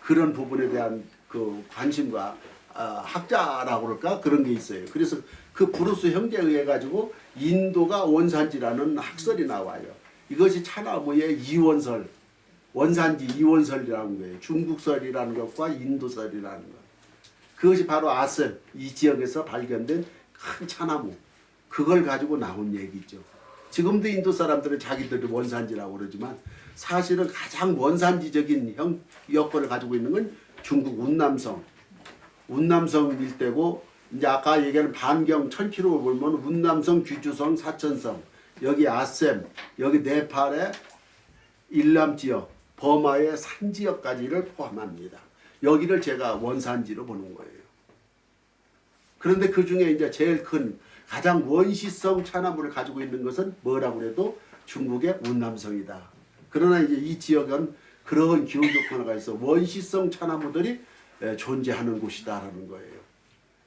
그런 부분에 대한 그 관심과 학자라고 그럴까 그런 게 있어요. 그래서 그 브루스 형제에 의해 가지고 인도가 원산지라는 학설이 나와요. 이것이 차나무의 이원설, 원산지 이원설이라는 거예요. 중국설이라는 것과 인도설이라는 것. 그것이 바로 아셈 이 지역에서 발견된 큰 차나무. 그걸 가지고 나온 얘기죠. 지금도 인도 사람들은 자기들이 원산지라고 그러지만 사실은 가장 원산지적인 여건을 가지고 있는 건 중국 운남성 일대고, 이제 아까 얘기하는 반경 1000km 보면 운남성, 규주성, 사천성, 여기 아셈, 여기 네팔의 일남 지역, 버마의 산 지역까지를 포함합니다. 여기를 제가 원산지로 보는 거예요. 그런데 그 중에 이제 제일 큰 가장 원시성 차나무를 가지고 있는 것은 뭐라고 해도 중국의 운남성이다. 그러나 이제 이 지역은 그런 기후 조건화가 있어 원시성 차나무들이 존재하는 곳이다라는 거예요.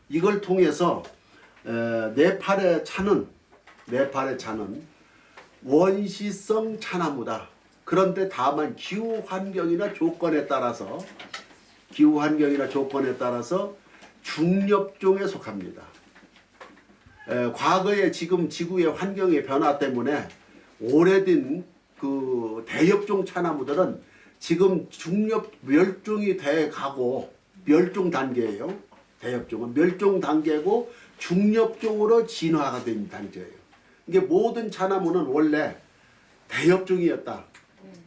이걸 통해서 네팔의 차는 원시성 차나무다. 그런데 다만 기후 환경이나 조건에 따라서 중엽종에 속합니다. 과거에 지금 지구의 환경의 변화 때문에 오래된 그 대엽종 차나무들은 지금 중엽 멸종이 돼 가고 멸종 단계예요. 대엽종은 멸종 단계고 중엽종으로 진화가 된 단계예요. 이게 모든 차나무는 원래 대엽종이었다.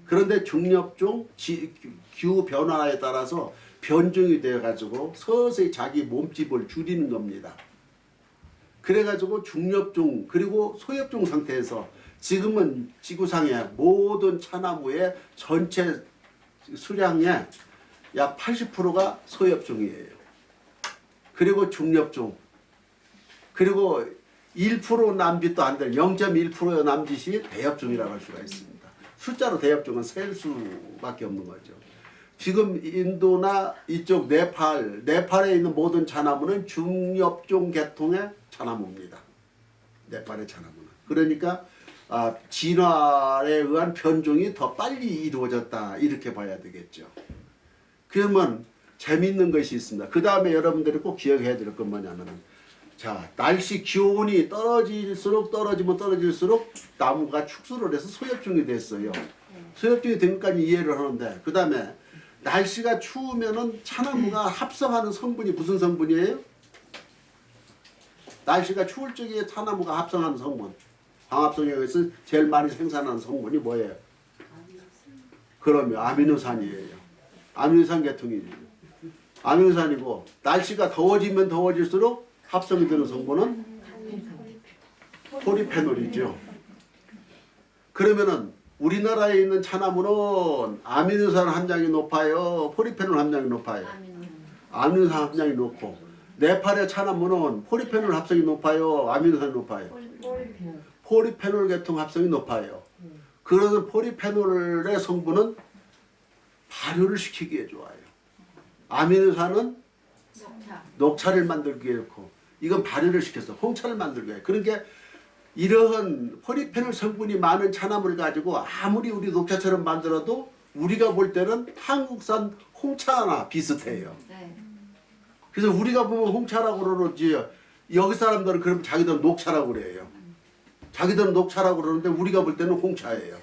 그런데 중엽종 기후 변화에 따라서 변종이 되어 가지고 서서히 자기 몸집을 줄이는 겁니다. 그래가지고 중엽종 그리고 소엽종 상태에서 지금은 지구상의 모든 차나무의 전체 수량의 약 80%가 소엽종이에요. 그리고 중엽종 그리고 1% 남짓도 안 될 0.1% 남짓이 대엽종이라고 할 수가 있습니다. 숫자로 대엽종은 셀 수밖에 없는 거죠. 지금 인도나 이쪽 네팔에 있는 모든 차나무는 중엽종 계통의 차나무입니다. 네팔의 차나무는. 그러니까 진화에 의한 변종이 더 빨리 이루어졌다 이렇게 봐야 되겠죠. 그러면 재미있는 것이 있습니다. 그 다음에 여러분들이 꼭 기억해야 될 건 뭐냐면은, 자, 날씨 기온이 떨어질수록 나무가 축소를 해서 소엽종이 됐어요. 소엽종이 되니까 이해를 하는데, 그 다음에 날씨가 추우면은 차나무가 합성하는 성분이 무슨 성분이에요? 날씨가 추울 적에 차나무가 합성하는 성분, 광합성에 의해서 제일 많이 생산하는 성분이 뭐예요? 그러면 아미노산이에요. 아미노산 계통이죠. 아미노산이고, 날씨가 더워지면 더워질수록 합성이 되는 성분은 포리페놀이죠. 그러면은 우리나라에 있는 차나무는 아미노산 함량이 높아요, 포리페놀 함량이 높아요? 아미노산 함량이 높고, 네팔의 차나무는 포리페놀 합성이 높아요, 아미노산이 높아요? 포리페놀 계통 합성이 높아요. 그래서 포리페놀의 성분은 발효를 시키기에 좋아요. 아미노산은 녹차를 만들기에 좋고, 이건 발효를 시켜서 홍차를 만들기 위해. 그러니까 이러한 포리페놀 성분이 많은 차나무를 가지고 아무리 우리 녹차처럼 만들어도 우리가 볼 때는 한국산 홍차나 비슷해요. 그래서 우리가 보면 홍차라고 그러지, 여기 사람들은 그럼 자기들은 녹차라고 그래요. 자기들은 녹차라고 그러는데 우리가 볼 때는 홍차예요.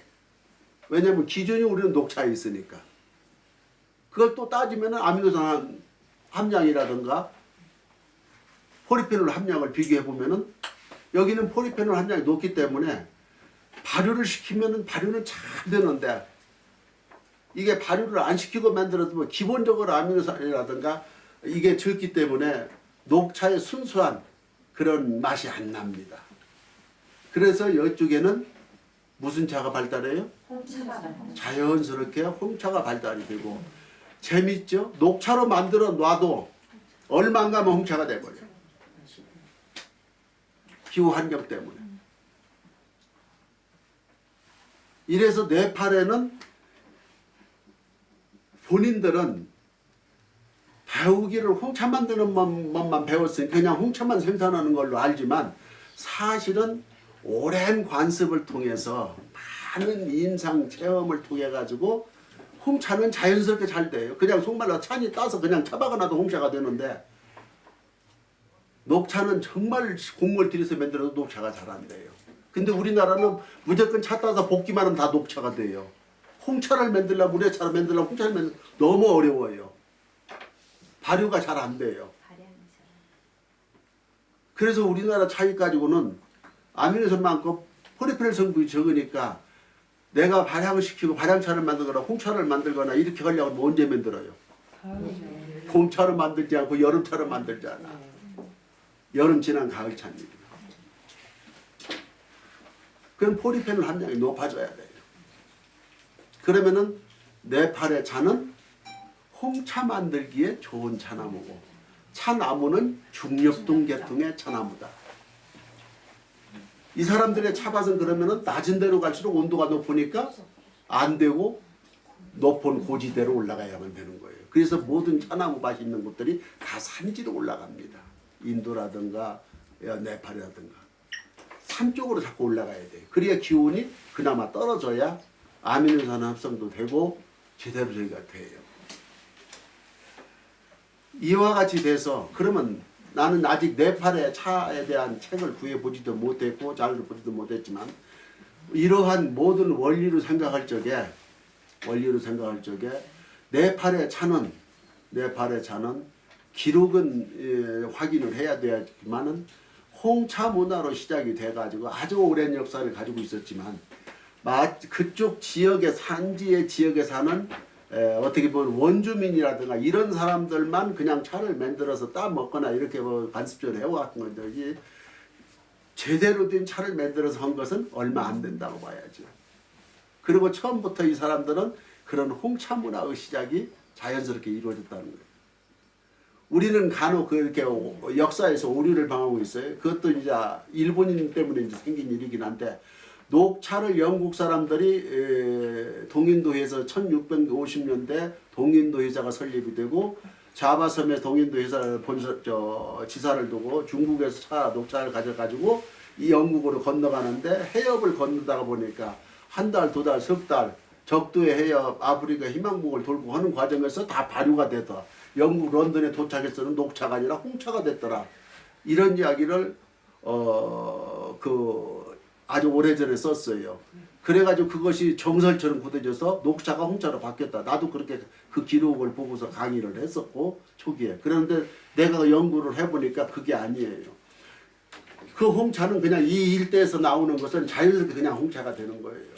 왜냐하면 기준이 우리는 녹차에 있으니까. 그걸 또 따지면 아미노산 함량이라든가 포리페놀 함량을 비교해보면은 여기는 포리페놀 함량이 높기 때문에 발효를 시키면은 발효는 잘 되는데, 이게 발효를 안 시키고 만들어도 뭐 기본적으로 아미노산이라든가 이게 적기 때문에 녹차의 순수한 그런 맛이 안 납니다. 그래서 이쪽에는 무슨 차가 발달해요? 자연스럽게 홍차가 발달이 되고, 재밌죠? 녹차로 만들어 놔도 얼마 안 가면 홍차가 돼버려요. 기후 환경 때문에. 이래서 네팔에는 본인들은 배우기를 홍차 만드는 법만 배웠으니 그냥 홍차만 생산하는 걸로 알지만, 사실은 오랜 관습을 통해서 많은 임상 체험을 통해 가지고 홍차는 자연스럽게 잘 돼요. 그냥 속말로 찬이 따서 그냥 차박아놔도 홍차가 되는데 녹차는 정말 공을 들여서 만들어도 녹차가 잘 안 돼요. 근데 우리나라는 무조건 차 따서 볶기만 하면 다 녹차가 돼요. 홍차를 만들려면 우레차를 만들려면 홍차를 만들려면 너무 어려워요. 발효가 잘 안 돼요. 그래서 우리나라 차이 가지고는 아미노산 많고 포리페놀 성분이 적으니까 내가 발향을 시키고 발향차를 만들거나 홍차를 만들거나 이렇게 하려고 하면 언제 만들어요? 봄차를 만들지 않고 여름차를 만들지 않아. 여름 지난 가을차입니다. 그럼 포리페놀 함량이 높아져야 돼요. 그러면은 네팔의 차는 홍차 만들기에 좋은 차나무고 차나무는 중엽동 계통의 차나무다. 이 사람들의 차밭은 그러면은 낮은 데로 갈수록 온도가 높으니까 안 되고 높은 고지대로 올라가야만 되는 거예요. 그래서 모든 차나무 밭이 있는 곳들이 다 산지로 올라갑니다. 인도라든가 네팔이라든가 산 쪽으로 자꾸 올라가야 돼요. 그래야 기온이 그나마 떨어져야 아미노산 합성도 되고 제대로 저기가 돼요. 이와 같이 돼서 그러면 나는 아직 네팔의 차에 대한 책을 구해보지도 못했고 잘 보지도 못했지만 이러한 모든 원리로 생각할 적에 네팔의 차는 기록은 확인을 해야 되지만은 홍차 문화로 시작이 돼가지고 아주 오랜 역사를 가지고 있었지만 그쪽 지역의 산지의 지역에 사는 어떻게 보면 원주민이라든가 이런 사람들만 그냥 차를 만들어서 따 먹거나 이렇게 뭐 관습적으로 해왔던 거지 제대로 된 차를 만들어서 한 것은 얼마 안 된다고 봐야죠. 그리고 처음부터 이 사람들은 그런 홍차 문화의 시작이 자연스럽게 이루어졌다는 거예요. 우리는 간혹 그렇게 역사에서 오류를 당하고 있어요. 그것도 이제 일본인 때문에 이제 생긴 일이긴 한데 녹차를 영국 사람들이 동인도 회사 1650년대 동인도 회사가 설립이 되고 자바섬에 동인도 회사를 지사를 두고 중국에서 녹차를 가져가지고 이 영국으로 건너가는데 해협을 건너다가 보니까 한 달, 두 달, 석 달 적도의 해협 아프리카 희망봉을 돌고 하는 과정에서 다 발효가 되더라. 영국 런던에 도착해서는 녹차가 아니라 홍차가 됐더라. 이런 이야기를 아주 오래전에 썼어요. 그래가지고 그것이 정설처럼 굳어져서 녹차가 홍차로 바뀌었다. 나도 그렇게 그 기록을 보고서 강의를 했었고 초기에. 그런데 내가 연구를 해보니까 그게 아니에요. 그 홍차는 그냥 이 일대에서 나오는 것은 자연스럽게 그냥 홍차가 되는 거예요.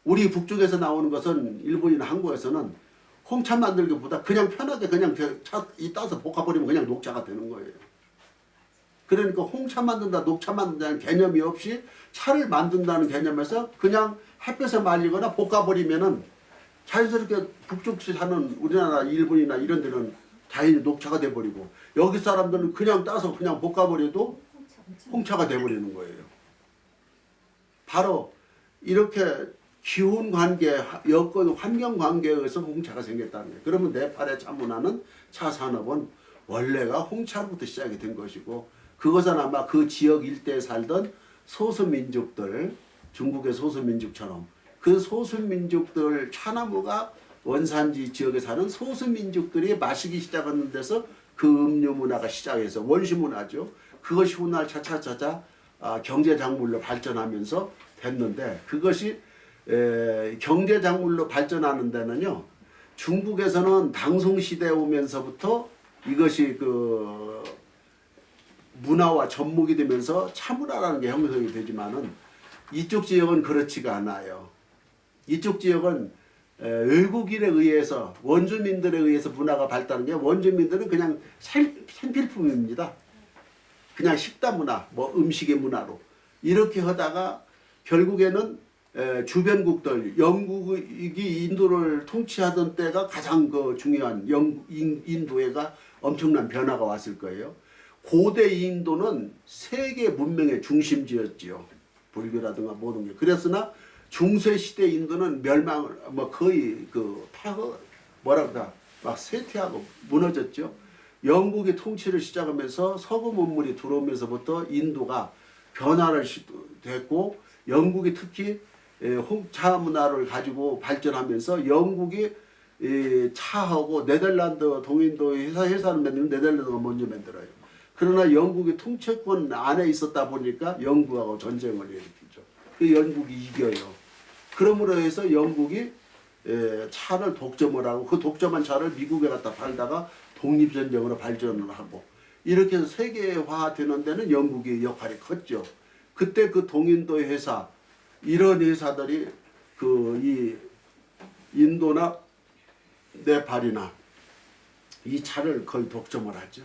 우리 북쪽에서 나오는 것은 일본이나 한국에서는 홍차 만들기보다 그냥 편하게 그냥 차 따서 볶아버리면 그냥 녹차가 되는 거예요. 그러니까 홍차 만든다, 녹차 만든다는 개념이 없이 차를 만든다는 개념에서 그냥 햇볕에 말리거나 볶아버리면은 자연스럽게 북쪽에 사는 우리나라, 일본이나 이런 데는 자연히 녹차가 돼버리고 여기 사람들은 그냥 따서 그냥 볶아버려도 홍차가 돼버리는 거예요. 바로 이렇게 기온 관계, 여건, 환경 관계에 의해서 홍차가 생겼다는 거예요. 그러면 네팔의 차 문화는 차 산업은 원래가 홍차부터 시작이 된 것이고 그것은 아마 그 지역 일대에 살던 소수민족들, 중국의 소수민족처럼 그 소수민족들 차나무가 원산지 지역에 사는 소수민족들이 마시기 시작하는 데서 그 음료 문화가 시작해서 원시 문화죠. 그것이 훗날 차차차차 경제작물로 발전하면서 됐는데 그것이 경제작물로 발전하는 데는요. 중국에서는 당송시대에 오면서부터 이것이 그 문화와 접목이 되면서 차문화라는 게 형성이 되지만은 이쪽 지역은 그렇지가 않아요. 이쪽 지역은 외국인에 의해서 원주민들에 의해서 문화가 발달한 게 원주민들은 그냥 생필품입니다. 그냥 식단 문화, 뭐 음식의 문화로 이렇게 하다가 결국에는 주변국들 영국이 인도를 통치하던 때가 가장 그 중요한 인도에가 엄청난 변화가 왔을 거예요. 고대 인도는 세계 문명의 중심지였지요. 불교라든가 모든 게. 그랬으나 중세 시대 인도는 멸망을 거의 막 쇠퇴하고 무너졌죠. 영국이 통치를 시작하면서 서구 문물이 들어오면서부터 인도가 변화를 됐고 영국이 특히 홍차 문화를 가지고 발전하면서 영국이 차하고 네덜란드 동인도 회사를 만들면 네덜란드가 먼저 만들어요. 그러나 영국이 통치권 안에 있었다 보니까 영국하고 전쟁을 일으키죠. 그 영국이 이겨요. 그러므로 해서 영국이 차를 독점을 하고 그 독점한 차를 미국에 갖다 팔다가 독립전쟁으로 발전을 하고 이렇게 해서 세계화되는 데는 영국의 역할이 컸죠. 그때 그 동인도 회사 이런 회사들이 이 인도나 네팔이나 이 차를 거의 독점을 하죠.